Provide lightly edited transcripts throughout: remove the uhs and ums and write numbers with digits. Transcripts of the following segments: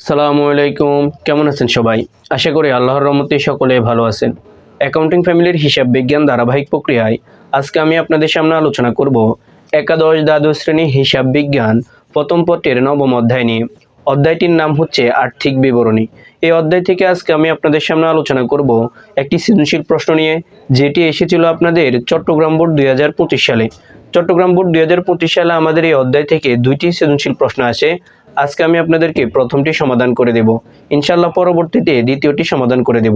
সালামু আলাইকুম, কেমন আছেন সবাই? আশা করি আল্লাহর রহমতে সকলে ভালো আছেন। অ্যাকাউন্টিং ফ্যামিলির হিসাব বিজ্ঞান ধারাবাহিক প্রক্রিয়ায় আজকে আমি আপনাদের সামনে আলোচনা করব একাদশ দ্বাদশ শ্রেণী হিসাব বিজ্ঞান প্রথম পত্রের নবম অধ্যায় নিয়ে। অধ্যায়টির নাম হচ্ছে আর্থিক বিবরণী। এই অধ্যায় থেকে আজকে আমি আপনাদের সামনে আলোচনা করব একটি সৃজনশীল প্রশ্ন নিয়ে, যেটি এসেছিল আপনাদের চট্টগ্রাম বোর্ড 2025 সালে। চট্টগ্রাম বোর্ড 2025 সালে আমাদের এই অধ্যায় থেকে দুইটি সৃজনশীল প্রশ্ন আসে। আজকে আমি আপনাদেরকে প্রথমটি সমাধান করে দেব, ইনশাআল্লাহ পরবর্তীতে দ্বিতীয়টি সমাধান করে দেব।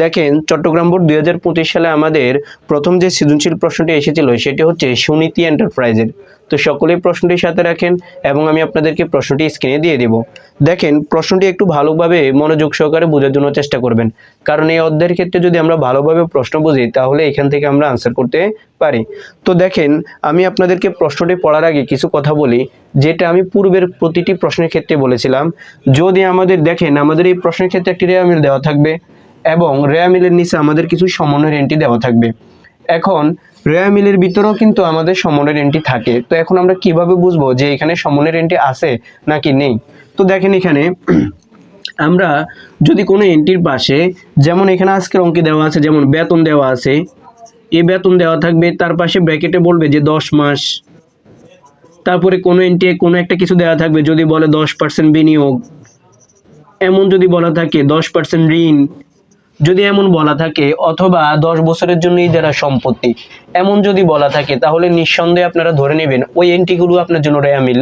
দেখেন, চট্টগ্রাম বোর্ড 2025 সালে আমাদের প্রথম যে সৃজনশীল প্রশ্নটি এসেছিল সেটি হচ্ছে সুনীতি এন্টারপ্রাইজের। তো সকলেই প্রশ্নটির সাথে রাখেন এবং আমি আপনাদেরকে প্রশ্নটি স্ক্রিনে দিয়ে দেব। দেখেন, প্রশ্নটি একটু ভালোভাবে মনোযোগ সহকারে বোঝার জন্য চেষ্টা করবেন, কারণ এই অধ্যায়ের ক্ষেত্রে যদি আমরা ভালোভাবে প্রশ্ন বুঝি তাহলে এখান থেকে আমরা আনসার করতে পারি। তো দেখেন, আমি আপনাদেরকে প্রশ্নটি পড়ার আগে কিছু কথা বলি, যেটা আমি পূর্বের প্রতিটি প্রশ্নের ক্ষেত্রে বলেছিলাম। যদি আমাদের দেখেন, আমাদের এই প্রশ্নের ক্ষেত্রে একটি রেওয়া মিল দেওয়া থাকবে এবং রেওয়া মিলের নিচে আমাদের কিছু সমন্বয়ের এন্ট্রি দেওয়া থাকবে। এখন রেওয়া মিলের ভিতরেও কিন্তু আমাদের সমন্বয়ের এন্ট্রি থাকে। তো এখন আমরা কিভাবে বুঝবো যে এখানে সমন্বয়ের এন্ট্রি আছে নাকি নেই? তো দেখেন, এখানে আমরা যদি কোনো এন্ট্রির পাশে, যেমন এখানে আজকের অঙ্কে দেওয়া আছে, যেমন বেতন দেওয়া আছে, এই বেতন দেওয়া থাকবে, তার পাশে ব্র্যাকেটে বলবে যে 10 মাস। তারপরে কোনো এন্ট্রি কোনো একটা কিছু দেওয়া থাকবে, যদি বলে 10% বিনিয়োগ, এমন যদি বলা থাকে 10% ঋণ, যদি এমন বলা থাকে, অথবা 10 বছরের জন্য ইজারা সম্পত্তি, এমন যদি বলা থাকে, তাহলে নিঃসন্দেহে আপনারা ধরে নেবেন ওই এন্ট্রিগুলো আপনার জন্য রেওয়া মিল,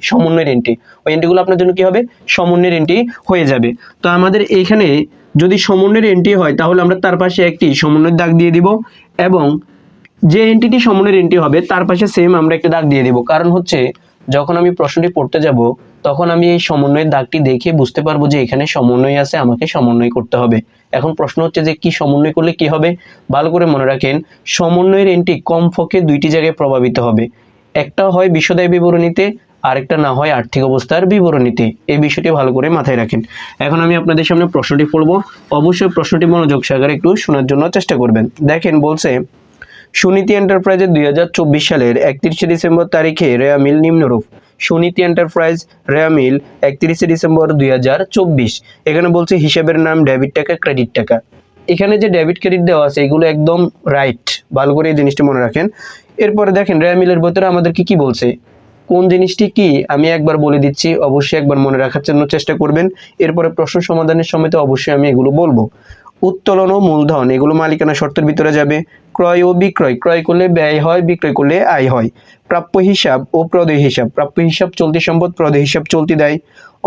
সমন্বয়ের এন্ট্রি। ওই এন্ট্রিগুলো আপনার জন্য কি হবে? সমন্বয়ের এন্ট্রি হয়ে যাবে। তো আমাদের এইখানে যদি সমন্বয়ের এন্ট্রি হয় তাহলে আমরা তার পাশে একটি সমন্বয়ের দাগ দিয়ে দিব, এবং যে এন্ট্রিটি সমন্বয়ের এন্ট্রি হবে তার পাশে সেম আমরা একটা দাগ দিয়ে দেব। কারণ হচ্ছে, যখন আমি প্রশ্নটি পড়তে যাব তখন আমি এই সমন্বয়ের দাগটি দেখে বুঝতে পারবো যে এখানে সমন্বয় আছে, আমাকে সমন্বয় করতে হবে। এখন প্রশ্ন হচ্ছে যে কি সমন্বয় করলে কি হবে? ভালো করে মনে রাখেন, সমন্বয়ের এন্ট্রি কমপক্ষে দুইটি জায়গায় প্রভাবিত হবে। একটা হয় বিশদায় বিবরণীতে, আরেকটা না হয় আর্থিক অবস্থার বিবরণীতে। এই বিষয়টি ভালো করে মাথায় রাখেন। এখন আমি আপনাদের সামনে প্রশ্নটি পড়বো, অবশ্যই প্রশ্নটি মনোযোগ সহকারে একটু শোনার জন্য চেষ্টা করবেন। দেখেন, বলছে সুনীতি এন্টারপ্রাইজের 2024 সালের 31শে ডিসেম্বর তারিখে রেওয়া মিল নিম্নরূপ। সুনীতি এন্টারপ্রাইজ রেওয়া মিল 31শে ডিসেম্বর 2024। এখানে বলছে হিসাবের নাম ডেবিট টাকা, ক্রেডিট টাকা। এখানে যে ডেবিট ক্রেডিট দেওয়া আছে এগুলো একদম রাইট, ভালো করে এই জিনিসটি মনে রাখেন। এরপরে দেখেন, রেওয়া মিলের ভিতরে আমাদেরকে কি বলছে, কোন জিনিসটি কি আমি একবার বলে দিচ্ছি, অবশ্যই একবার মনে রাখার জন্য চেষ্টা করবেন। এরপরে প্রশ্ন সমাধানের সময় তো অবশ্যই আমি এগুলো বলবো। উত্তোলন ও মূলধন এগুলো মালিকানা শর্তের ভিতরে যাবে। ক্রয় ও বিক্রয়, ক্রয় করলে ব্যয় হয়, বিক্রয় করলে আয় হয়। প্রাপ্য হিসাব ও প্রদেয় হিসাব, প্রাপ্য হিসাব চলতি সম্পদ, প্রদেয় হিসাব চলতি দায়।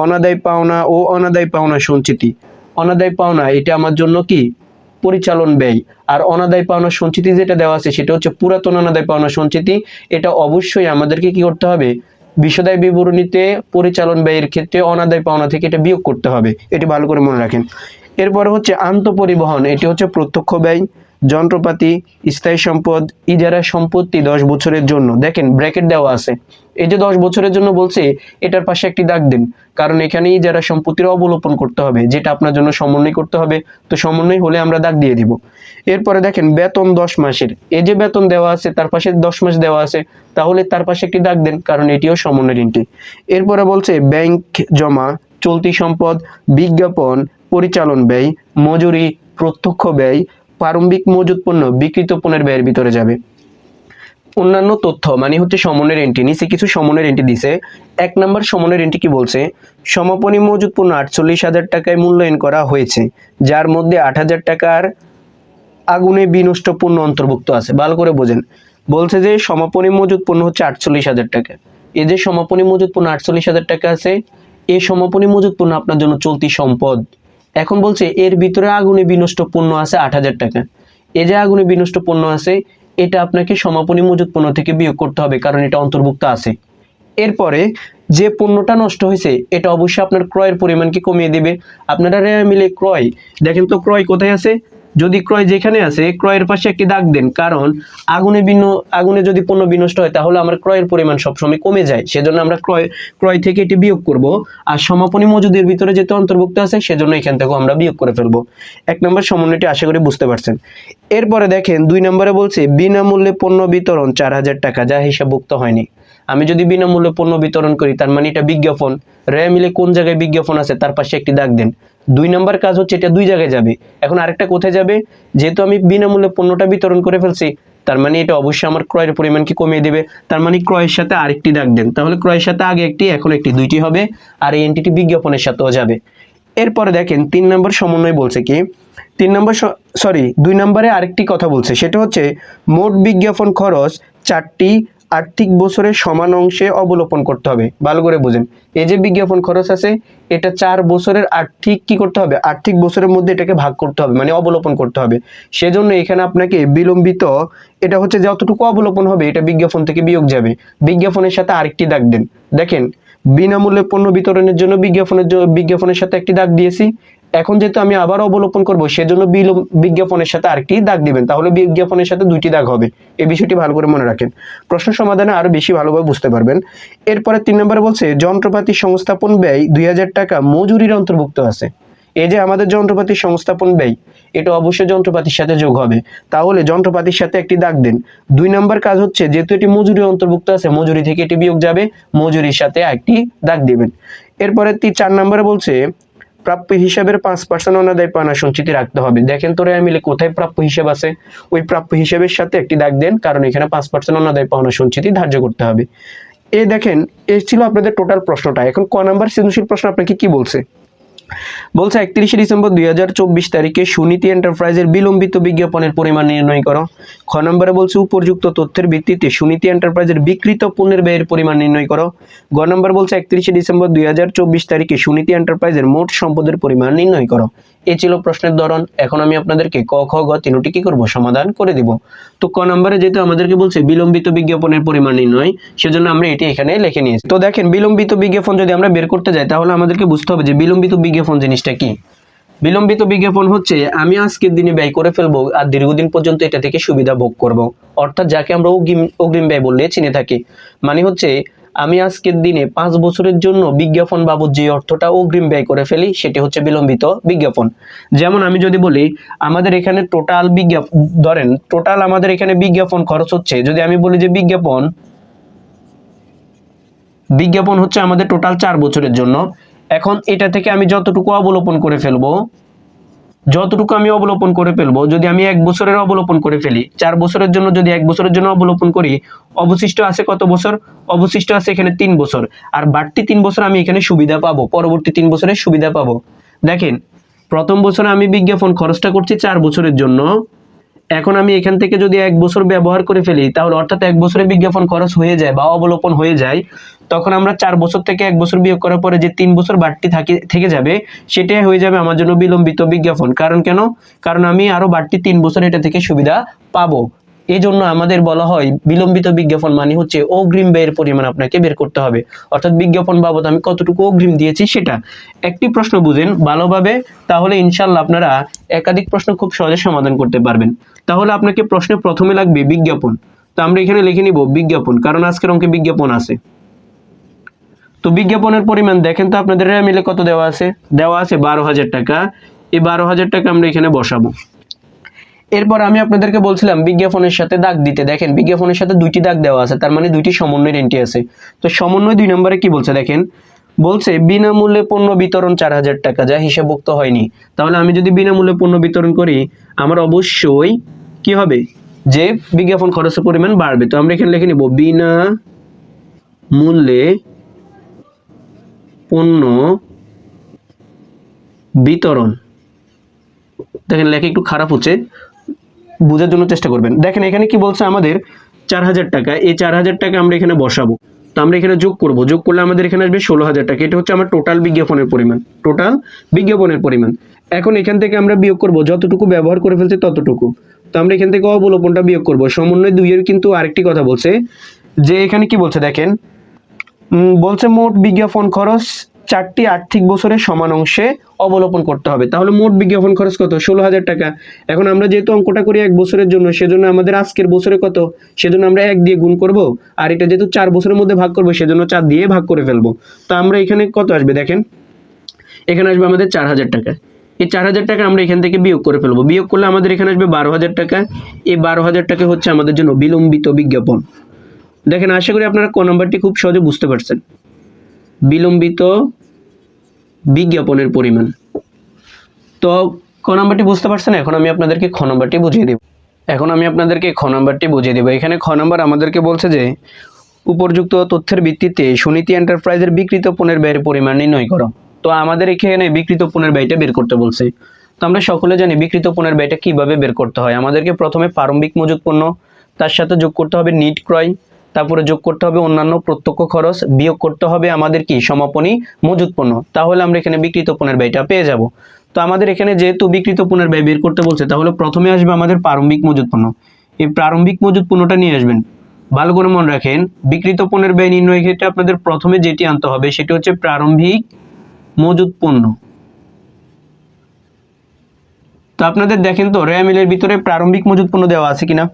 অনাদায় পাওনা ও অনাদায় পাওনা সঞ্চিতি, অনাদায় পাওনা এটা আমার জন্য কি? পরিচালন ব্যয়। আর অনাদায় পাওনা সঞ্চিতি যেটা দেওয়া আছে সেটা হচ্ছে পুরাতন অনাদায় পাওনা সঞ্চিতি। এটা অবশ্যই আমাদেরকে কি করতে হবে? বিশদায় বিবরণীতে পরিচালন ব্যয়ের ক্ষেত্রে অনাদায় পাওনা থেকে এটা বিয়োগ করতে হবে। এটি ভালো করে মনে রাখেন। এরপরে হচ্ছে আন্তঃপরিবহন, এটি হচ্ছে প্রত্যক্ষ ব্যয়। যন্ত্রপাতি, স্থায়ী সম্পদ, ইজারা সম্পত্তি 10 বছরের জন্য। দেখেন, ব্র্যাকেট দেওয়া আছে, এই যে 10 বছরের জন্য বলছে, এটার পাশে একটি দাগ দিন, কারণ এখানে ইজারা সম্পত্তির অবলোপন করতে হবে, যেটা আপনার জন্য সমন্বয় করতে হবে। তো সমন্বয় হলে আমরা দাগ দিয়ে দিব। এরপরে দেখেন, বেতন 10 মাসের, এই যে বেতন দেওয়া আছে তার পাশে 10 মাস দেওয়া আছে, তাহলে তার পাশে একটি দাগ দেন, কারণ এটিও সমন্বয়ের এন্ট্রি। এরপরে বলছে ব্যাংক জমা, চলতি সম্পদ, বিজ্ঞাপন, পরিচালন ব্যয়, মজুরি, প্রত্যক্ষ ব্যয়, প্রারম্ভিক মজুত পণ্য, বিক্রিত পণ্যের ব্যয়ের ভিতরে যাবে। অন্যান্য তথ্য মানে হচ্ছে সমন্বয়ের এন্ট্রি, নিচে কিছু সমন্বয়ের এন্ট্রি দিছে। 1 নম্বর সমন্বয়ের এন্ট্রি কি বলছে? সমাপনী মজুত পণ্য 48,000 টাকায় মূল্যায়ন করা হয়েছে, যার মধ্যে 8,000 টাকার আগুনে বিনষ্ট পণ্য অন্তর্ভুক্ত আছে। ভালো করে বোঝেন, বলছে যে সমাপনী মজুত পণ্য হচ্ছে 48,000 টাকা। এই যে সমাপনী মজুত পণ্য 48,000 টাকা আছে, এই সমাপনী মজুত পণ্য আপনার জন্য চলতি সম্পদ। এখন বলছে এর ভিতরে আগুনে বিনষ্ট পণ্য আছে 8,000 টাকা। এই যে আগুনে বিনষ্ট পণ্য আছে, এটা আপনাকে সমাপনী মজুত পণ্য থেকে বিয়োগ করতে হবে, কারণ এটা অন্তর্ভুক্ত আছে। এরপরে যে পণ্যটা নষ্ট হয়েছে এটা অবশ্যই আপনার ক্রয়ের পরিমাণকে কমিয়ে দিবে। আপনারা রেওয়া মিলে ক্রয়, দেখেন তো ক্রয় কোথায় আছে? যদি ক্রয় যেখানে আছে ক্রয়ের পাশে একটি দাগ দেন, কারণ আগুনে যদি পণ্য বিনষ্ট হয় তাহলে আমার ক্রয়ের পরিমাণ সবসময় কমে যায়, সেজন্য আমরা ক্রয় থেকে এটি বিয়োগ করব। আর সমাপনী মজুদের ভিতরে যেহেতু অন্তর্ভুক্ত আছে সেজন্য এখান থেকেও আমরা বিয়োগ করে ফেলবো। 1 নম্বর সমন্বয়টি আশা করি বুঝতে পারছেন। এরপরে দেখেন 2 নম্বরে বলছে বিনামূল্যে পণ্য বিতরণ 4000 টাকা, যা হিসাবভুক্ত হয়নি। আমি যদি বিনামূল্যে পণ্য বিতরণ করি তার মানে এটা বিজ্ঞাপন, মিলে কোন জায়গায় বিজ্ঞাপন আছে তার পাশে একটি দাগ দেন। 2 নম্বর কাজ হচ্ছে এটা 2 জায়গায় যাবে। এখন আরেকটা কোথায় যাবে, যেহেতু আমি বিনামূল্যে পণ্যটা বিতরণ করে ফেলছি তার মানে এটা অবশ্যই আমার ক্রয়ের পরিমাণকে কমিয়ে দেবে, তার মানে ক্রয়ের সাথে আরেকটি দাগ দেন, তাহলে ক্রয়ের সাথে আগে একটি এখন একটি, দুইটি হবে, আর এই এন্টিটি বিজ্ঞাপনের সাথেও যাবে। এরপরে দেখেন 3 নম্বর সমন্বয় বলছে কি, 2 নম্বরে আরেকটি কথা বলছে, সেটা হচ্ছে মোট বিজ্ঞাপন খরচ 4টি আর্থিক বছরের সমান অংশে অবলোপন করতে হবে। ভালো করে বুঝেন, এই যে বিজ্ঞাপন খরচ আছে এটা 4 বছরের আর্থিক কি করতে হবে, আর্থিক বছরের মধ্যে এটাকে ভাগ করতে হবে, মানে অবলোপন করতে হবে। সেজন্য এখানে আপনাকে বিলম্বিত, এটা হচ্ছে যতটুকু অবলোপন হবে এটা বিজ্ঞাপন থেকে বিয়োগ যাবে, বিজ্ঞাপনের সাথে আরেকটি দাগ দেন। দেখেন বিনামূল্যে পণ্য বিতরণের জন্য বিজ্ঞাপনের সাথে একটি দাগ দিয়েছি, এখন যেহেতু আমি আবার অবলোপন করব সেজন্য বিজ্ঞাপনের সাথে আরেকটি দাগ দিবেন, তাহলে বিজ্ঞাপনের সাথে 2টি দাগ হবে। এই বিষয়টি ভালো করে মনে রাখেন, প্রশ্ন সমাধানে আরো বেশি ভালোভাবে বুঝতে পারবেন। এরপরে 3 নম্বরে বলছে যন্ত্রপাতি সংস্থাপন ব্যয় 2000 টাকা মজুরির অন্তর্ভুক্ত আছে। এই যে আমাদের যন্ত্রপাতি সংস্থাপন ব্যয় এটা অবশ্যই যন্ত্রপাতির সাথে যোগ হবে, তাহলে যন্ত্রপাতির সাথে একটি দাগ দেন। 2 নম্বর কাজ হচ্ছে যেহেতু এটি মজুরি অন্তর্ভুক্ত আছে মজুরি থেকে এটি বিয়োগ যাবে, মজুরির সাথে একটি দাগ দিবেন। এরপরে 4 নম্বরে বলছে প্রাপ্য হিসাবের 5% অনাদায় পাওনা সঞ্চিতি রাখতে হবে। দেখেন তো মিলে কোথায় প্রাপ্য হিসাব আছে, ওই প্রাপ্য হিসাবের সাথে একটি দাগ দেন, কারণ এখানে 5% অনাদায় পাওনা সঞ্চিতি ধার্য করতে হবে। এই দেখেন এই ছিল আপনাদের টোটাল প্রশ্নটা। এখন ক নাম্বার সৃজনশীল প্রশ্ন আপনাকে কি বলছে, বলছে 31শে ডিসেম্বর 2024 তারিখে সুনীতি এন্টারপ্রাইজের বিলম্বিত বিজ্ঞাপনের পরিমাণ নির্ণয় করো। খ নম্বরে বলছে উপযুক্ত তথ্যের ভিত্তিতে সুনীতি এন্টারপ্রাইজের বিকৃত পণ্যের ব্যয়ের পরিমাণ নির্ণয় করো। গ নম্বর বলছে 31শে ডিসেম্বর 2024 তারিখে সুনীতি এন্টারপ্রাইজের মোট সম্পদের পরিমাণ নির্ণয় করো। এই ছিল প্রশ্নের ধরন। এখন আমি আপনাদেরকে ক খ গ তিনটি কি করব, সমাধান করে দিব। তো ক নম্বরে যেহেতু আমাদেরকে বলছে বিলম্বিত বিজ্ঞাপনের পরিমাণ নির্ণয়, সেজন্য আমরা এটি এখানে লিখে নিয়েছি। তো দেখেন বিলম্বিত বিজ্ঞাপন যদি আমরা বের করতে যাই তাহলে আমাদেরকে বুঝতে হবে যে বিলম্বিত বিজ্ঞাপন জিনিসটা কি। বিলম্বিত বিজ্ঞাপন হচ্ছে আমি আজকের দিনে ব্যয় করে ফেলবো আর দীর্ঘদিন পর্যন্ত এটা থেকে সুবিধা ভোগ করব, অর্থাৎ যাকে আমরা অগ্রিম ব্যয় বললে চিনে থাকি। মানে হচ্ছে আমি আজকের দিনে 5 বছরের জন্য বিজ্ঞাপন বাবদ যে অর্থটা অগ্রিম ব্যয় করে ফেলি সেটি হচ্ছে বিলম্বিত বিজ্ঞাপন। যেমন আমি যদি বলি আমাদের এখানে টোটাল আমাদের এখানে বিজ্ঞাপন খরচ হচ্ছে, যদি আমি বলি যে বিজ্ঞাপন হচ্ছে আমাদের টোটাল 4 বছরের জন্য। এখন এটা থেকে আমি যতটুকু অবলোপন করে ফেলবো, যদি আমি 1 বছরের অবলোপন করে ফেলি, 4 বছরের জন্য যদি 1 বছরের জন্য অবলোপন করি, অবশিষ্ট আছে কত বছর, অবশিষ্ট আছে এখানে 3 বছর, আর বাড়তি 3 বছর আমি এখানে সুবিধা পাবো, পরবর্তী 3 বছরের সুবিধা পাবো। দেখেন প্রথম বছরে আমি বিজ্ঞাপন খরচটা করছি 4 বছরের জন্য, এখন আমি এখান থেকে যদি 1 বছর ব্যবহার করে ফেলি তাহলে অর্থাৎ 1 বছরে বিজ্ঞাপন খরচ হয়ে যায় বা অবলোপন হয়ে যায়, তখন আমরা 4 বছর থেকে 1 বছর বিয়োগ করার পরে যে 3 বছর বাড়তি থেকে যাবে সেটাই হয়ে যাবে আমার জন্য বিলম্বিত বিজ্ঞাপন। কারণ আমি আরো বাড়তি 3 বছর এটা থেকে সুবিধা পাবো। এই জন্য আমাদের বলা হয় বিলম্বিত বিজ্ঞাপন মানে হচ্ছে অগ্রিম ব্যয়ের পরিমাণ আপনাকে বের করতে হবে, অর্থাৎ বিজ্ঞাপন বাবদ আমি কতটুকু অগ্রিম দিয়েছি সেটা। একটি প্রশ্ন বুঝেন ভালোভাবে, তাহলে ইনশাল্লাহ আপনারা একাধিক প্রশ্ন খুব সহজে সমাধান করতে পারবেন। তাহলে আপনাকে প্রশ্নে প্রথমে লাগবে বিজ্ঞাপন, তো আমরা এখানে লিখে নিব বিজ্ঞাপন, কারণ আজকের অঙ্কে বিজ্ঞাপন আছে। তো বিজ্ঞাপনের পরিমাণ দেখেন তো আপনাদের মিলে কত দেওয়া আছে 12,000 টাকা। এই 12,000 টাকা আমরা এখানে বসাবো। এরপর আমি আপনাদেরকে বলছিলাম বিজ্ঞাপনের সাথে দাগ দিতে, দেখেন বিজ্ঞাপনের সাথে 2টি দাগ দেওয়া আছে, তার মানে 2টি সমন্বয়ের এন্ট্রি আছে। তো সমন্বয় 2 নম্বরে কি বলছে দেখেন, বলছে বিনামূল্যে পণ্য বিতরণ 4,000 টাকা, যা হিসাবভুক্ত হয়নি। তাহলে আমি যদি বিনামূল্যে পণ্য বিতরণ করি আমার অবশ্যই কি হবে, যে বিজ্ঞাপন খরচের পরিমাণ বাড়বে। তো আমরা এখানে লিখে নিব বিনামূল্যে পণ্য বিতরণ। দেখেন লেখা একটু খারাপ হচ্ছে, বোঝার জন্য চেষ্টা করবেন। দেখেন এখানে কি বলছে আমাদের 4,000 টাকা, এই 4,000 টাকা আমরা এখানে বসাবো। তো আমরা এখানে যোগ করলে আমাদের এখানে আসবে 16,000 টাকা। এটা হচ্ছে আমার টোটাল বিজ্ঞাপনের পরিমাণ। এখন এখান থেকে আমরা বিয়োগ করব যতটুকু ব্যবহার করে ফেলছি ততটুকু। তো আমরা এখান থেকে অবলোপনটা বিয়োগ করব। সমন্বয় 2 এর কিন্তু আরেকটি কথা বলছে, যে এখানে কি বলছে দেখেন, বলছে মোট বিজ্ঞাপন খরচ 4টি আর্থিক বছরের সমান অংশে অবলোপন করতে হবে। তাহলে মোট বিজ্ঞাপন খরচ কত? 16,000 টাকা। এখন আমরা যেহেতু অঙ্কটা করি 1 বছরের জন্য, সেজন্য আমাদের আজকের বছরে কত, সেজন্য আমরা 1 দিয়ে গুণ করব, আর এটা যেহেতু 4 বছরের মধ্যে ভাগ করবো সেজন্য 4 দিয়ে ভাগ করে ফেলবো। তো আমরা এখানে কত আসবে দেখেন, এখানে আসবে আমাদের 4,000 টাকা। এই 4,000 টাকা আমরা এখান থেকে বিয়োগ করে ফেলবো। বিয়োগ করলে আমাদের এখানে আসবে 12,000 টাকা। এই 12,000 টাকা হচ্ছে আমাদের জন্য বিলম্বিত বিজ্ঞাপন। দেখেন, আশা করি আপনারা ক নাম্বারটি খুব সহজে বুঝতে পারছেন। বিলম্বিত বিজ্ঞাপনের পরিমাণ। তো ক নাম্বারটি বুঝতে পারছেন। এখন আমি আপনাদেরকে খ নাম্বারটি বুঝিয়ে দেব। এখানে খ নাম্বার আমাদেরকে বলছে যে উপযুক্ত তথ্যের ভিত্তিতে সুনীতি এন্টারপ্রাইজের বিক্রিত পণ্যের ব্যয়ের পরিমাণ নির্ণয় করো। তো আমাদের এখানে বিক্রিত পণ্যের ব্যয়টা বের করতে বলছে। তো আমরা সকলে জানি বিক্রিত পণ্যের ব্যয়টা কিভাবে বের করতে হয়। আমাদেরকে প্রথমে প্রারম্ভিক মজুত পণ্য, তার সাথে যোগ করতে হবে নিট ক্রয়, তারপরে যোগ করতে হবে অন্যান্য প্রত্যক্ষ খরচ, বিয়োগ করতে হবে আমাদের কি সমাপনী মজুত পণ্য। তাহলে আমরা এখানে বিক্রিত পণ্যের ব্যয়টা পেয়ে যাব। তো আমাদের এখানে যেহেতু বিক্রিত পণ্যের ব্যয় বের করতে বলছে, তাহলে প্রথমে আসবে আমাদের প্রারম্ভিক মজুত পণ্য। এই প্রারম্ভিক মজুত পণ্যটা নিয়ে আসবেন। ভালো করে মনে রাখেন, বিক্রিত পণ্যের ব্যয় নির্ণয়ের ক্ষেত্রে আপনাদের প্রথমে যেটি আনতে হবে সেটি হচ্ছে প্রারম্ভিক মজুত পণ্য। তো আপনাদের দেখেন তো রেয়া মিলের ভিতরে প্রারম্ভিক মজুত পণ্য দেওয়া আছে কিনা?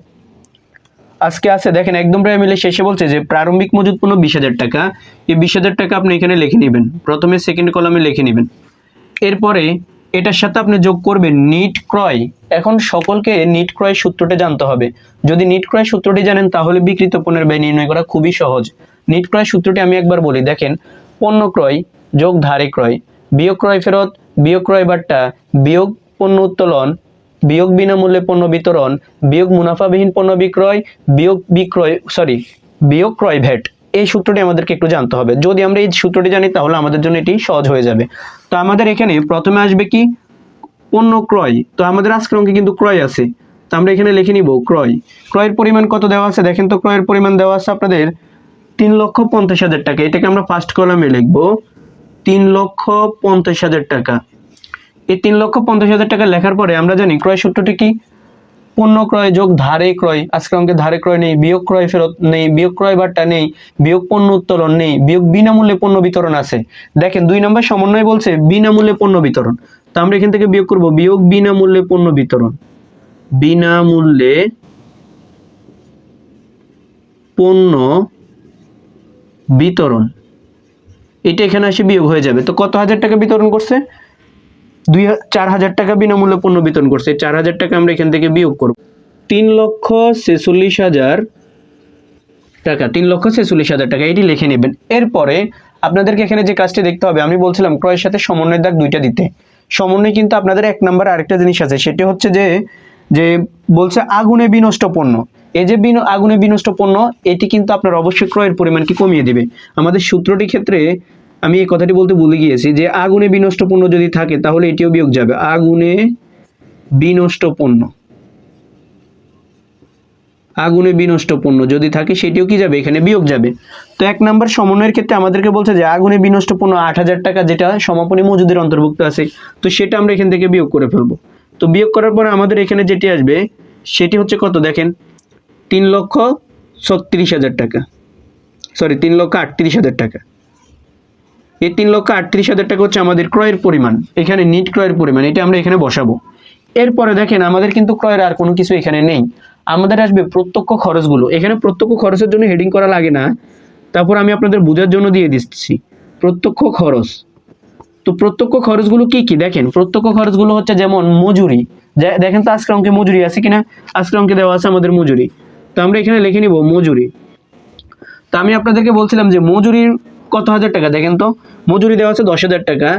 আজকে আছে, দেখেন একদম রেয়া মিলের শেষে বলছে যে প্রারম্ভিক মজুত পণ্য 20,000 টাকা। এই 20,000 টাকা আপনি এখানে লিখে নেবেন, প্রথমে সেকেন্ড কলামে লিখে নেবেন। এরপরে এটার সাথে আপনি যোগ করবেন নিট ক্রয়। এখন সকলকে নিট ক্রয় সূত্রটা জানতে হবে। যদি নিট ক্রয় সূত্রটি জানেন তাহলে বিক্রিত পণ্যের ব্যয় নির্ণয় করা খুবই সহজ। নিট ক্রয় সূত্রটি আমি একবার বলি, দেখেন পণ্য ক্রয় যোগ ধারে ক্রয় বিয়োগ ক্রয় ফেরত বিয়োগ ক্রয় বাট্টা বিয়োগ পণ্য উত্তোলন বিয়োগ বিনামূল্যে পণ্য বিতরণ বিয়োগ মুনাফাবিহীন পণ্য বিক্রয় বিয়োগ ক্রয় ভ্যাট। এই সূত্রটি আমাদেরকে একটু জানতে হবে। যদি আমরা এই সূত্রটি জানি তাহলে আমাদের জন্য এটি সহজ হয়ে যাবে। তো আমাদের এখানে প্রথমে আসবে কি পণ্য ক্রয়। তো আমাদের আজকের অঙ্কে কিন্তু ক্রয় আছে, তো আমরা এখানে লিখে নিব ক্রয়। ক্রয়ের পরিমাণ কত দেওয়া আছে দেখেন তো, ক্রয়ের পরিমাণ দেওয়া আছে আপনাদের 3,50,000 টাকা। এটাকে আমরা ফার্স্ট কলামে লিখব 3,50,000 টাকা। এই 3,50,000 টাকা লেখার পরে আমরা জানি ক্রয় সূত্রটি কি, পণ্য ক্রয় যোগ ধারে ক্রয়। আজকের অঙ্কে ধারে ক্রয় নেই, বিয়োগ ক্রয় ফেরত নেই, বিয়োগ ক্রয় বাট্টা নেই, বিয়োগ পণ্য উত্তোলন নেই, বিয়োগ বিনামূল্যে পণ্য বিতরণ আছে। দেখেন 2 নম্বর সমন্বয় বলছে বিনামূল্যে পণ্য বিতরণ। তো আমরা এখান থেকে বিয়োগ করব বিয়োগ বিনামূল্যে পণ্য বিতরণ। বিনামূল্যে পণ্য বিতরণ, এটা এখানে এসে বিয়োগ হয়ে যাবে। তো কত হাজার টাকা বিতরণ করছে? 4,000 টাকা বিনামূল্যে পণ্য বিতরণ করছে। 4,000 টাকা আমরা এখান থেকে বিয়োগ করব। 3,46,000 টাকা, 3,46,000 টাকা এটি লিখে নেবেন। এরপরে আপনাদেরকে এখানে যে কাজটি দেখতে হবে, আমি বলছিলাম ক্রয়ের সাথে সমন্বয়ের দাগ 2টা দিতে। সমন্বয় কিন্তু আপনাদের 1 নম্বরে আরেকটা জিনিস আছে, সেটি হচ্ছে যে বলছে আগুনে বিনষ্ট পণ্য। এই যে আগুনে বিনষ্ট পণ্য, এটি কিন্তু আপনার অবশ্যই ক্রয়ের পরিমাণকে কমিয়ে দিবে। আমাদের সূত্রটির ক্ষেত্রে আমি এই কথাটি বলতে ভুলে গিয়েছি যে আগুনে বিনষ্ট পণ্য যদি থাকে তাহলে এটিও বিয়োগ যাবে। আগুনে বিনষ্ট পণ্য, আগুনে বিনষ্ট পণ্য যদি থাকে সেটিও কি যাবে, এখানে বিয়োগ যাবে। তো 1 নম্বর সমন্বয়ের ক্ষেত্রে আমাদেরকে বলছে যে আগুনে বিনষ্ট পণ্য 8,000 টাকা, যেটা সমাপনী মজুদের অন্তর্ভুক্ত আছে। তো সেটা আমরা এখান থেকে বিয়োগ করে ফেলবো। তো বিয়োগ করার পরে আমাদের এখানে যেটি আসবে সেটি হচ্ছে কত দেখেন, 3,36,000 টাকা, 3,38,000 টাকা। এই 3,38,000 টাকা হচ্ছে আমাদের ক্রয়ের পরিমাণ, এখানে নিট ক্রয়ের পরিমাণ, এটা আমরা এখানে বসাবো। এরপরে দেখেন আমাদের কিন্তু ক্রয়ের আর কোনো কিছু এখানে নেই। আমাদের আসবে প্রত্যক্ষ খরচগুলো। এখানে প্রত্যক্ষ খরচের জন্য হেডিং করা লাগে না, তারপর আমি আপনাদের বোঝার জন্য দিয়ে দিচ্ছি প্রত্যক্ষ খরচ। তো প্রত্যক্ষ খরচগুলো কি কি দেখেন, প্রত্যক্ষ খরচগুলো হচ্ছে যেমন মজুরি। দেখেন তো আজকের অঙ্কে মজুরি আছে কিনা, আজকের অঙ্কে দেওয়া আছে আমাদের মজুরি। তো আমরা এখানে লিখে নিব মজুরি। তো আমি আপনাদেরকে বলছিলাম যে মজুরির কত হাজার টাকা, দেখেন তো মজুরি দেওয়া আছে 10,000 টাকা।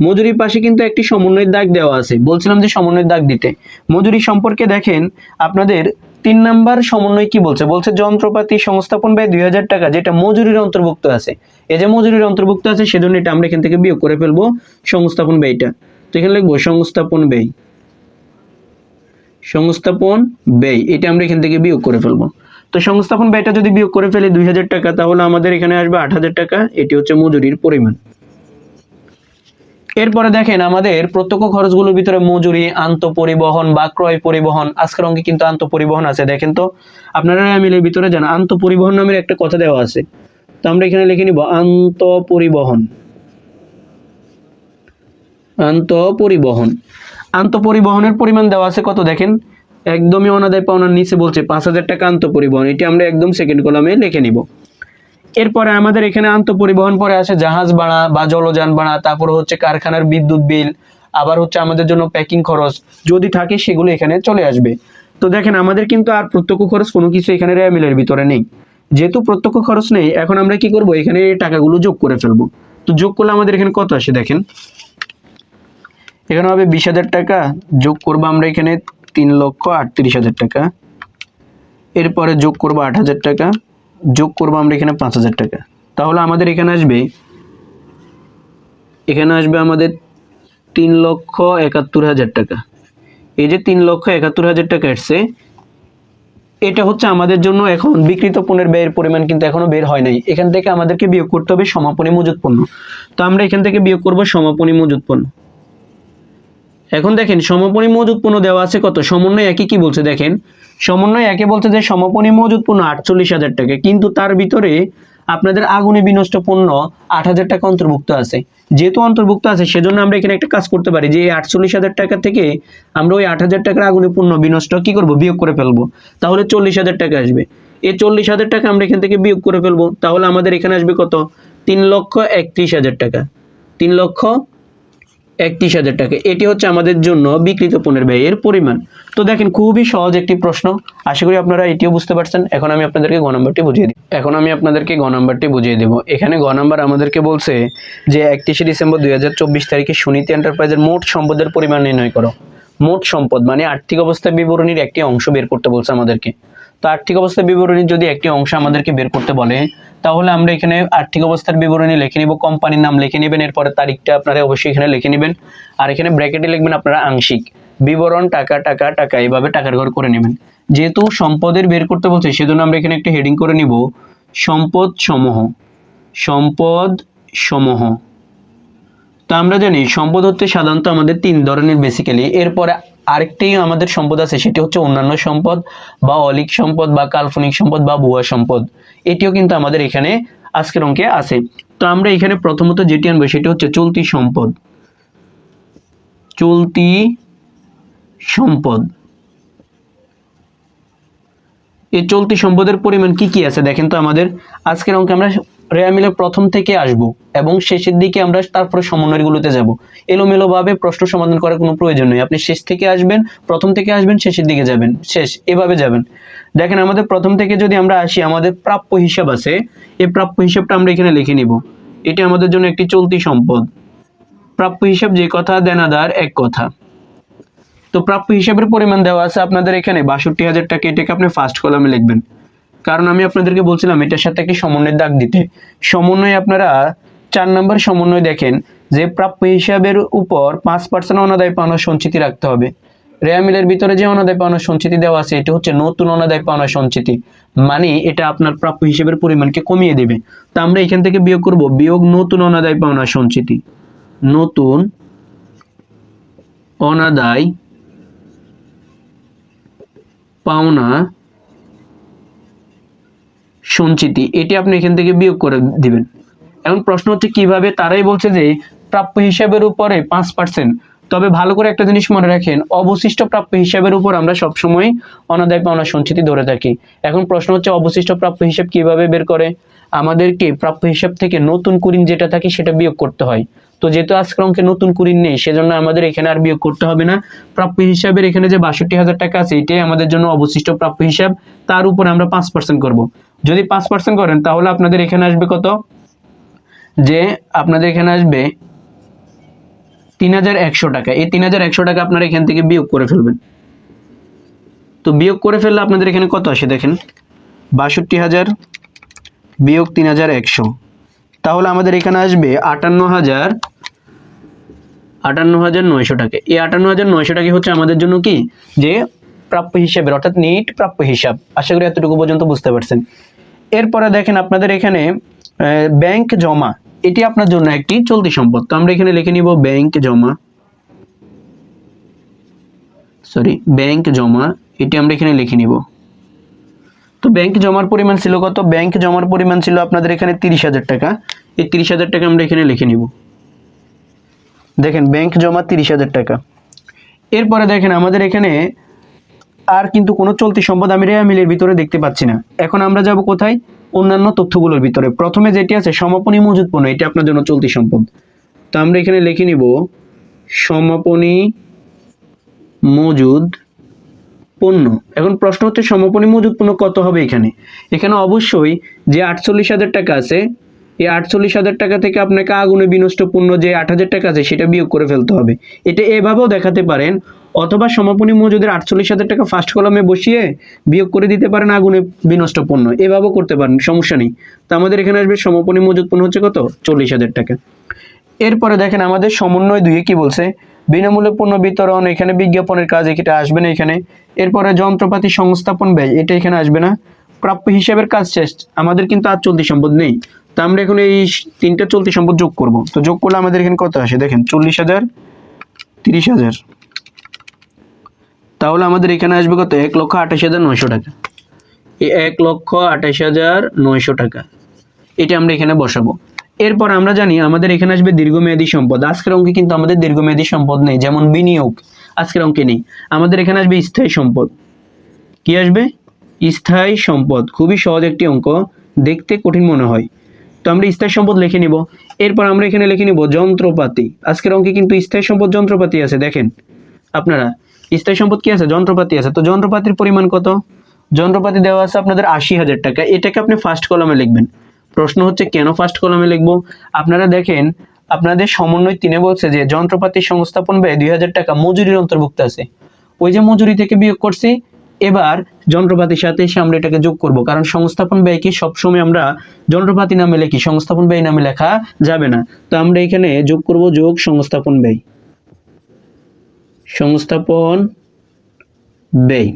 মজুরির পাশে কিন্তু একটি সমন্বয়ের দাগ দেওয়া আছে, বলছিলাম যে সমন্বয়ের দাগ দিতে। মজুরি সম্পর্কে দেখেন আপনাদের 3 নাম্বার সমন্বয় কি বলছে, যন্ত্রপাতি সংস্থাপন ব্যয় 2,000 টাকা, যেটা মজুরির অন্তর্ভুক্ত আছে। এই যে মজুরির অন্তর্ভুক্ত আছে সেজন্য এটা আমরা এখান থেকে বিয়োগ করে ফেলবো সংস্থাপন ব্যয়টা। তো এখানে লিখবো সংস্থাপন ব্যয়, এটা আমরা এখান থেকে বিয়োগ করে ফেলবো। তো সংস্থাপন ব্যয়টা যদি বিয়োগ করে ফেলি 2,000 টাকা, তাহলে আমাদের এখানে আসবে 8,000 টাকা। এটি হচ্ছে মজুরির পরিমাণ। এরপরে দেখেন আমাদের প্রত্যক্ষ খরচগুলোর ভিতরে মজুরি, আন্তঃপরিবহন বা ক্রয় পরিবহন। আজকের অঙ্কে কিন্তু আন্তঃপরিবহন আছে। দেখেন তো আপনারা মিলের ভিতরে জানা আন্তঃপরিবহন নামের একটা কথা দেওয়া আছে। তো আমরা এখানে লিখে নিব আন্তঃপরিবহন। আন্তঃপরিবহন। আন্তঃপরিবহনের পরিমাণ দেওয়া আছে কত দেখেন, একদমই অনাদায় পাওনার নিচে বলছে 5,000 টাকা আন্তঃপরিবহন, এটি আমরা একদম সেকেন্ড কলামে লিখে নিব। এরপরে আমাদের এখানে আন্তঃপরিবহন পরে আসে জাহাজ ভাড়া বা জলযান ভাড়া, তারপর হচ্ছে কারখানার বিদ্যুৎ বিল, আবার হচ্ছে আমাদের জন্য প্যাকিং খরচ যদি থাকে সেগুলো এখানে চলে আসবে। তো দেখেন আমাদের কিন্তু আর প্রত্যক্ষ খরচ কোনো কিছু এখানে রেয়া মিলের ভিতরে নেই। যেহেতু প্রত্যক্ষ খরচ নেই, এখন আমরা কি করব, এখানে এই টাকাগুলো যোগ করে ফেলবো। তো যোগ করলে আমাদের এখানে কত আসে দেখেন, এখানে হবে 20,000 টাকা, যোগ করবো আমরা এখানে 3,38,000 টাকা, এরপরে যোগ করবো 8,000 টাকা, যোগ করবো আমরা এখানে 5,000 টাকা। তাহলে আমাদের এখানে আসবে আমাদের 3,71,000 টাকা। এই যে 3,71,000 টাকা আসছে, এটা হচ্ছে আমাদের জন্য এখন বিক্রিত পণ্যের ব্যয়ের পরিমাণ কিন্তু এখনো বের হয় নাই। এখান থেকে আমাদেরকে বিয়োগ করতে হবে সমাপনী মজুত পণ্য। তো আমরা এখান থেকে বিয়োগ করব সমাপনী মজুত পণ্য। এখন দেখেন সমাপনী মজুত পণ্য দেওয়া আছে কত, সমন্বয় একই কি বলছে দেখেন, সমন্বয় একে বলছে যে সমাপনী মজুত পণ্য 48,000 টাকা, কিন্তু তার ভিতরে আপনাদের আগুনে বিনষ্ট পণ্য 8,000 টাকা অন্তর্ভুক্ত আছে। যেহেতু অন্তর্ভুক্ত আছে সেজন্য আমরা এখানে একটা কাজ করতে পারি যে 48,000 টাকা থেকে আমরা ওই 8,000 টাকার আগুনে পণ্য বিনষ্ট কি করব, বিয়োগ করে ফেলবো। তাহলে 40,000 টাকা আসবে। এই 40,000 টাকা আমরা এখান থেকে বিয়োগ করে ফেলবো। তাহলে আমাদের এখানে আসবে কত, 3,31,000 টাকা। 3,31,000 টাকা, এটি হচ্ছে আমাদের জন্য বিক্রিত পণ্যের ব্যয়ের পরিমাণ। তো দেখেন খুবই সহজ একটি প্রশ্ন, আশা করি আপনারা এটিও বুঝতে পারছেন। এখন আমি আপনাদেরকে গ নাম্বারটি বুঝিয়ে দেব। এখানে গ নাম্বার আমাদেরকে বলছে যে 31শে ডিসেম্বর 2024 তারিখে সুনীতি এন্টারপ্রাইজের মোট সম্পদের পরিমাণ নির্ণয় করো। মোট সম্পদ মানে আর্থিক অবস্থা বিবরণীর একটি অংশ বের করতে বলছে আমাদেরকে। তো আর্থিক অবস্থা বিবরণীর যদি একটি অংশ আমাদেরকে বের করতে বলে, তাহলে আমরা এখানে আর্থিক অবস্থার বিবরণী লিখে নিব, কোম্পানির নাম লিখে নেবেন, এরপরে তারিখটা আপনারা অবশ্যই এখানে লিখে নেবেন, আর এখানে ব্র্যাকেটে লিখবেন আপনারা আংশিক বিবরণ টাকা টাকা টাকা, এইভাবে টাকার ঘর করে নেবেন। যেহেতু সম্পদের বের করতে বলছে সেজন্য আমরা এখানে একটা হেডিং করে নিব সম্পদ সমূহ। সম্পদ সমূহ। তো আমরা জানি সম্পদ হচ্ছে সাধারণত আমাদের 3 ধরনের বেসিক্যালি। এরপরে আরেকটি আমাদের সম্পদ আছে, সেটি হচ্ছে অন্যান্য সম্পদ বা অলিক সম্পদ বা কাল্পনিক সম্পদ বা ভুয়া সম্পদ। এটিও কিন্তু আমাদের এখানে আজকের অঙ্কে আছে। তো আমরা এখানে প্রথমত যেটি আনবো সেটি হচ্ছে চলতি সম্পদ। চলতি সম্পদ। এই চলতি সম্পদের পরিমাণ কি কি আছে দেখেন তো, আমাদের আজকের অঙ্কে আমরা রেয়া মিলে প্রথম থেকে আসব এবং শেষের দিকে আমরা তারপরে সমন্বয়গুলোতে যাব। এলোমেলোভাবে প্রশ্ন সমাধান করার কোনো প্রয়োজন নেই, আপনি শেষ থেকে আসবেন, প্রথম থেকে আসবেন, শেষের দিকে যাবেন, শেষ এভাবে যাবেন। দেখেন আমাদের প্রথম থেকে যদি আমরা আসি, আমাদের প্রাপ্য হিসাব আছে, এই প্রাপ্য হিসাবটা আমরা এখানে লিখে নিব। এটি আমাদের জন্য একটি চলতি সম্পদ। প্রাপ্য হিসাব যে কথা, দেনাদার এক কথা। তো প্রাপ্য হিসাবের পরিমাণ দেওয়া আছে আপনাদের এখানে 62,000 টাকা, এটাকে আপনি ফার্স্ট কলামে লিখবেন, কারণ আমি আপনাদেরকে বলছিলাম এটার সাথে একটি সমন্বয়ের দাগ দিতে। সমন্বয় আপনারা 4 নম্বর সমন্বয় দেখেন যে প্রাপ্য হিসাবের উপর 5% অনাদায় পাওনা সঞ্চিতি রাখতে হবে। রেয়া মিলের ভিতরে যে অনাদায় পাওনা সঞ্চিতি দেওয়া আছে এটা হচ্ছে নতুন অনাদায় পাওনা সঞ্চিতি, মানে এটা আপনার প্রাপ্য হিসাবের পরিমাণকে কমিয়ে দেবে। তো আমরা এখান থেকে বিয়োগ করব, বিয়োগ নতুন অনাদায় পাওনা সঞ্চিতি। নতুন অনাদায় পাওনা সঞ্চিতি, এটি আপনি এখান থেকে বিয়োগ করে দিবেন। এখন প্রশ্ন হচ্ছে কিভাবে, তারাই বলছে যে প্রাপ্য হিসাবের উপরে 5%। তবে ভালো করে একটা জিনিস মনে রাখেন, অবশিষ্ট প্রাপ্য হিসাবের উপর আমরা সবসময় অনাদায় পাওনা সঞ্চিতি ধরে থাকি। এখন প্রশ্ন হচ্ছে অবশিষ্ট প্রাপ্য হিসাব কিভাবে বের করে, আমাদেরকে প্রাপ্য হিসাব থেকে নতুন কুরিন যেটা থাকে সেটা বিয়োগ করতে হয়। তো যেহেতু আজকের অঙ্কে নতুন কুরিন নেই সেজন্য আমাদের এখানে আর বিয়োগ করতে হবে না। প্রাপ্য হিসাবের এখানে যে 62,000 টাকা আছে এটাই আমাদের জন্য অবশিষ্ট প্রাপ্য হিসাব, তার উপর আমরা 5% করব। যদি 5% করেন তাহলে আপনাদের এখানে আসবে কত, যে আপনাদের এখানে আসবে 3,100 টাকা। এই 3,100 টাকা আপনারা এখান থেকে বিয়োগ করে ফেলবেন। তো বিয়োগ করে ফেললে আপনাদের এখানে কত আসে দেখেন, 62,000 বিয়োগ 3,100, তাহলে আমাদের এখানে আসবে 58,900 টাকা। এই 58,900 টাকা হচ্ছে আমাদের জন্য কি, যে প্রাপ্য হিসাবের, অর্থাৎ নিট প্রাপ্য হিসাব। আশা করি এতটুকু পর্যন্ত বুঝতে পারছেন। এরপরে দেখেন আপনাদের এখানে ব্যাংক জমা, এটি আপনার জন্য একটি চলতি সম্পদ। তো আমরা এখানে লিখে নিব ব্যাংক জমা, ব্যাংক জমা, এটি আমরা এখানে লিখে নিব। তো ব্যাংক জমার পরিমাণ ছিল কত, ব্যাংক জমার পরিমাণ ছিল আপনাদের এখানে 30,000 টাকা। এই 30,000 টাকা আমরা এখানে লিখে নিব। দেখেন ব্যাংক জমা 30,000 টাকা। এরপরে দেখেন আমাদের এখানে আর কিন্তু কোনো চলতি সম্পদ আমি রেয়া মিলের ভিতরে দেখতে পাচ্ছি না। এখন আমরা যাব কোথায়? অন্যান্য তথ্যগুলোর ভিতরে। প্রথমে যেটি আছে সমাপনী মজুদ পণ্য, এটি আপনার জন্য চলতি সম্পদ। তো আমরা এখানে লিখে নিব সমাপনী মজুদ পণ্য। এখন প্রশ্ন হচ্ছে সমাপনী মজুদ পণ্য কত হবে এখানে? এখানে অবশ্যই যে 48,000 টাকা আছে, এই 48,000 টাকা থেকে আপনাকে আগুনে বিনষ্ট পণ্য যে 8,000 টাকা আছে সেটা বিয়োগ করে ফেলতে হবে। এটা এভাবেও দেখাতে পারেন, অথবা সমাপনী মজুদের 48,000 টাকা ফার্স্ট কলামে বসিয়ে বিয়োগ করে দিতে পারেন আগুনে বিনষ্ট পণ্য, এভাবেও করতে পারেন, সমস্যা নেই। তো আমাদের এখানে আসবে সমাপনী মজুদ পণ্য হচ্ছে কত? 40,000 টাকা। এরপরে দেখেন আমাদের সমন্বয় 2 কি বলছে? বিনামূল্যে পণ্য বিতরণ, এখানে বিজ্ঞাপনের কাজ, এটা আসবে না এখানে। এরপরে যন্ত্রপাতি সংস্থাপন ব্যয়, এটা এখানে আসবে না। প্রাপ্য হিসাবের কাজ শেষ, আমাদের কিন্তু আর চলতি সম্পদ নেই। তো আমরা এখন এই 3টা চলতি সম্পদ যোগ করব। তো যোগ করলে আমাদের এখানে কত আসে দেখেন, 40,000, 30,000। তাহলে আমাদের এখানে আসবে কত? 1,28,900 টাকা। এই 1,28,900 টাকা এটা আমরা এখানে বসাবো। এরপর আমরা জানি আমাদের এখানে আসবে দীর্ঘমেয়াদী সম্পদ। আজকের অঙ্কে কিন্তু আমাদের দীর্ঘমেয়াদী সম্পদ নেই, যেমন বিনিয়োগ আজকের অঙ্কে নেই। আমাদের এখানে আসবে স্থায়ী সম্পদ। কি আসবে? স্থায়ী সম্পদ। খুবই সহজ একটি অঙ্ক, দেখতে কঠিন মনে হয়। তো আমরা স্থায়ী সম্পদ লিখে নিব। এরপর আমরা এখানে লিখে নিব যন্ত্রপাতি। আজকের অঙ্কে কিন্তু স্থায়ী সম্পদ যন্ত্রপাতি আছে, দেখেন আপনারা স্থায়ী সম্পদ কি আছে? যন্ত্রপাতি আছে। তো যন্ত্রপাতির পরিমাণ কত? যন্ত্রপাতি দেওয়া আছে আপনাদের 80,000 টাকা। এটাকে আপনি ফার্স্ট কলামে লিখবেন। প্রশ্ন হচ্ছে কেন ফার্স্ট কলামে লিখবো? আপনারা দেখেন আপনাদের সমন্বয় 3 বলছে যে যন্ত্রপাতি সংস্থাপন ব্যয় 2,000 টাকা মজুরির অন্তর্ভুক্ত আছে। ওই যে মজুরি থেকে বিয়োগ করছি, এবার যন্ত্রপাতির সাথে এসে আমরা এটাকে যোগ করব, কারণ সংস্থাপন ব্যয় কি সবসময় আমরা যন্ত্রপাতি নামে লিখি, সংস্থাপন ব্যয় নামে লেখা যাবে না। তো আমরা এখানে যোগ করব, যোগ সংস্থাপন ব্যয়। সংস্থাপন ব্যয়,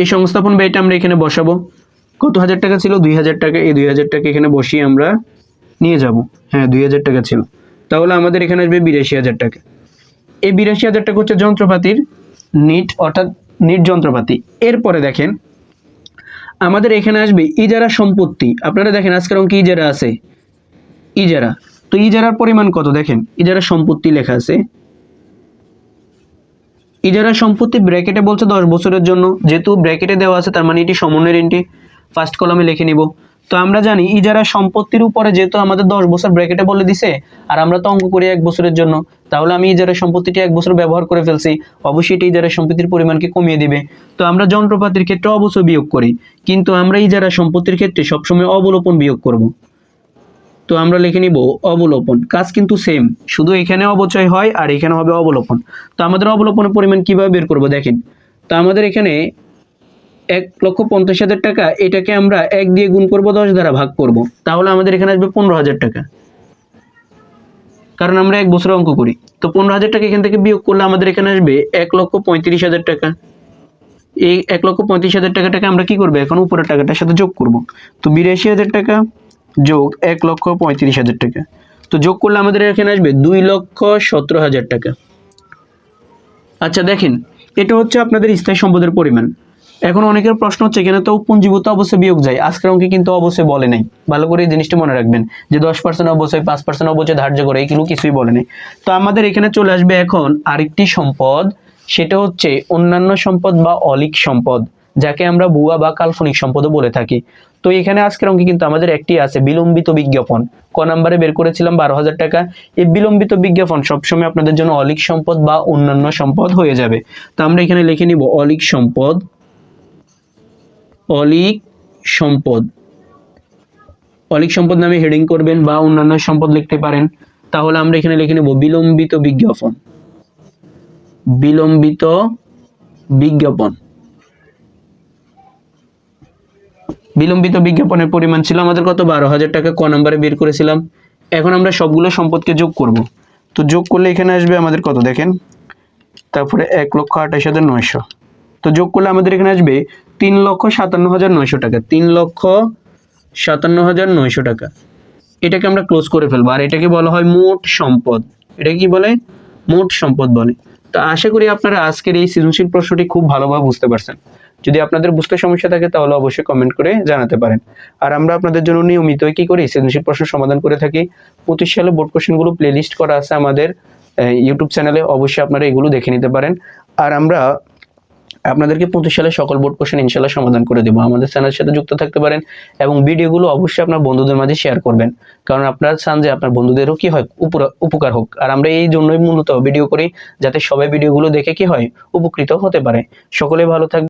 এই সংস্থাপন ব্যয়টা আমরা এখানে বসাবো। কত হাজার টাকা ছিল? 2,000 টাকা। এই 2,000 টাকা এখানে বসিয়ে আমরা নিয়ে যাব। হ্যাঁ, 2,000 টাকা ছিল। তাহলে আমাদের এখানে আসবে 82,000 টাকা। এই 82,000 টাকা হচ্ছে যন্ত্রপাতির নিট, অর্থাৎ নিট যন্ত্রপাতি। এরপরে দেখেন আমাদের এখানে আসবে ইজারা সম্পত্তি। আপনারা দেখেন আজকের অঙ্কে ইজারা আছে, ইজারা। তো ইজারার পরিমাণ কত? দেখেন ইজারা সম্পত্তি লেখা আছে। ইজারা সম্পত্তি ব্র্যাকেটে বলছে 10 বছরের জন্য, যেহেতু ব্র্যাকেটে দেওয়া আছে তার মানে এটি সমন্বয়ের এন্ট্রি, ফার্স্ট কলামে লিখে নিব। তো আমরা জানি ইজারা সম্পত্তির উপরে যেহেতু আমাদের 10 বছর ব্র্যাকেটে বলে দিছে, আর আমরা তো অঙ্ক করি 1 বছরের জন্য, তাহলে আমি ইজারা সম্পত্তিটি 1 বছর ব্যবহার করে ফেলছি, অবশ্যই এটি ইজারা সম্পত্তির পরিমাণকে কমিয়ে দিবে। তো আমরা যন্ত্রপাতির ক্ষেত্রে অবশ্যই বিয়োগ করি, কিন্তু আমরা ইজারা সম্পত্তির ক্ষেত্রে সবসময় অবলোপন বিয়োগ করব। তো আমরা লিখে নিব অবলোপন। কাজ কিন্তু সেম, শুধু এখানে অবচয় হয় আর এখানে হবে অবলোপন। তো আমাদের অবলোপনের পরিমাণ কিভাবে বের করব দেখেন। তো আমাদের এখানে 1,50,000 টাকা, এটাকে আমরা 1 দিয়ে গুণ করব, 10 দ্বারা ভাগ করব, তাহলে আমাদের এখানে আসবে 15,000 টাকা, কারণ আমরা 1 বছর অঙ্ক করি। তো 15,000 টাকা এখান থেকে বিয়োগ করলে আমাদের এখানে আসবে 1,35,000 টাকা। এই 1,35,000 টাকাটাকে আমরা কি করবো, এখন উপরের টাকাটার সাথে যোগ করব। তো 82,000 টাকা যোগ 1,35,000 টাকা, তো যোগ করলে আমাদের এখানে আসবে 2,17,000 টাকা। আচ্ছা দেখেন, এটা হচ্ছে আপনাদের স্থায়ী সম্পদের পরিমাণ। এখন অনেকের প্রশ্ন হচ্ছে এখানে তো পুঞ্জীভূত অবশ্যই বিয়োগ যায়, আজকের অঙ্কে কিন্তু অবশ্যই বলে নাই। ভালো করে এই জিনিসটা মনে রাখবেন যে 10% অবশ্যই, 5% অবশ্যই ধার্য করে, এগুলো কিছুই বলে নাই। তো আমাদের এখানে চলে আসবে এখন আরেকটি সম্পদ, সেটা হচ্ছে অন্যান্য সম্পদ বা অলিক সম্পদ, যাকে আমরা ভুয়া বা কাল্পনিক সম্পদও বলে থাকি। তো এখানে আজকের অঙ্কে কিন্তু আমাদের একটি আছে বিলম্বিত বিজ্ঞাপন। ক নাম্বারে বের করেছিলাম? 12,000 টাকা। এই বিলম্বিত বিজ্ঞাপন সবসময় আপনাদের জন্য অলিক সম্পদ বা অন্যান্য সম্পদ হয়ে যাবে। তো আমরা এখানে লিখে নিব অলিক সম্পদ, অলিক সম্পদ। অলিক সম্পদ নামে হেডিং করবেন বা অন্যান্য সম্পদ লিখতে পারেন। তাহলে আমরা এখানে লিখে নেব বিলম্বিত বিজ্ঞাপন, বিলম্বিত বিজ্ঞাপন। বিলম্বিত বিজ্ঞাপনের পরিমাণ ছিল আমাদের কত? 12,000 টাকা। ক নাম্বারে বের করেছিলাম। এখন আমরা সবগুলো সম্পদকে যোগ করব। তো যোগ করলে এখানে আসবে আমাদের কত দেখেন, তারপরে 1,28,900। তো যোগ করলে আমাদের এখানে আসবে 3,57,900 টাকা, 3,57,900 টাকা। এটাকে আমরা ক্লোজ করে ফেলবো, আর এটাকে বলা হয় মোট সম্পদ। এটা কি বলে? মোট সম্পদ বলে। তো আশা করি আপনারা আজকের এই সৃজনশীল প্রশ্নটি খুব ভালোভাবে বুঝতে পারছেন। যদি আপনাদের বুঝতে সমস্যা থাকে তাহলে অবশ্যই কমেন্ট করে জানাতে পারেন। আর আমরা আপনাদের জন্য নিয়মিত কি করি, সৃজনশীল প্রশ্ন সমাধান করে থাকি। 25 সালে বোর্ড কোশ্চেনগুলো প্লেলিস্ট করা আছে আমাদের ইউটিউব চ্যানেলে, অবশ্যই আপনারা এগুলো দেখে নিতে পারেন। আর আমরা আপনাদেরকে 25 সালে সকল বোর্ড কোশ্চেন ইনশাল্লাহ সমাধান করে দেবো। আমাদের চ্যানেলের সাথে যুক্ত থাকতে পারেন এবং ভিডিওগুলো অবশ্যই আপনার বন্ধুদের মাঝে শেয়ার করবেন, কারণ আপনারা চান যে আপনার বন্ধুদেরও কি হয় উপকার হোক। আর আমরা এই জন্যই মূলত ভিডিও করি, যাতে সবাই ভিডিওগুলো দেখে কি হয় উপকৃত হতে পারে। সকলে ভালো থাকবে।